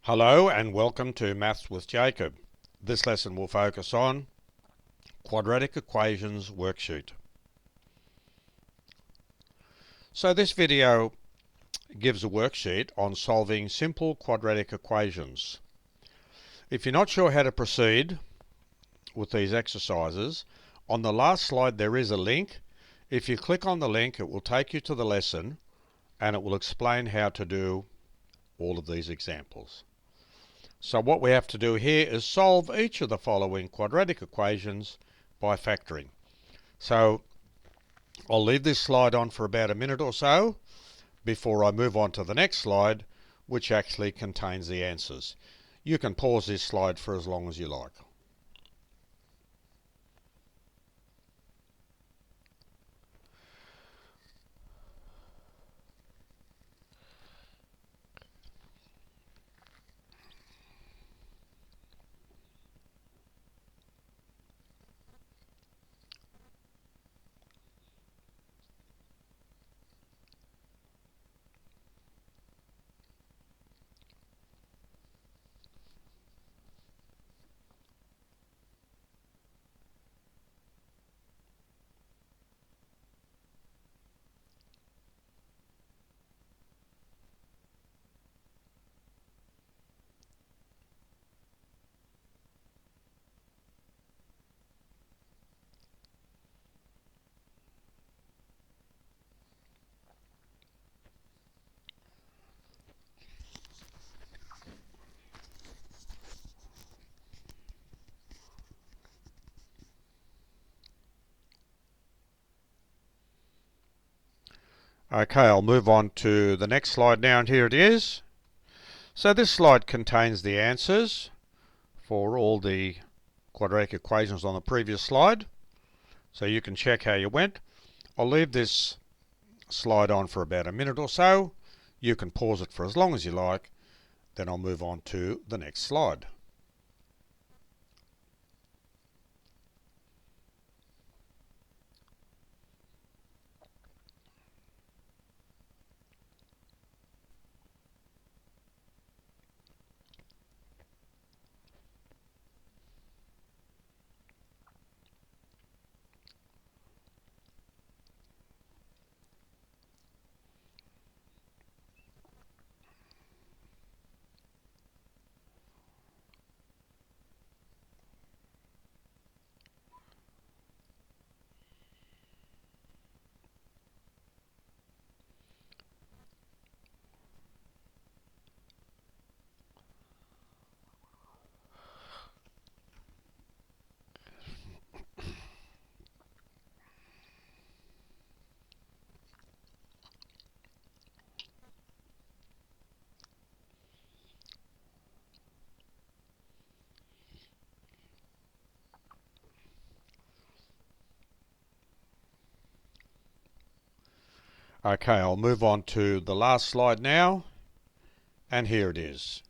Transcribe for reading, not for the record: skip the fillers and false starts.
Hello and welcome to Maths with Jacob. This lesson will focus on quadratic equations worksheet. So this video gives a worksheet on solving simple quadratic equations. If you're not sure how to proceed with these exercises, on the last slide there is a link. If you click on the link, it will take you to the lesson and it will explain how to do all of these examples. So what we have to do here is solve each of the following quadratic equations by factoring. So I'll leave this slide on for about a minute or so before I move on to the next slide, which actually contains the answers. You can pause this slide for as long as you like. Okay, I'll move on to the next slide now, and here it is. So this slide contains the answers for all the quadratic equations on the previous slide, so you can check how you went. I'll leave this slide on for about a minute or so. You can pause it for as long as you like, then I'll move on to the next slide. Okay, I'll move on to the last slide now, and here it is.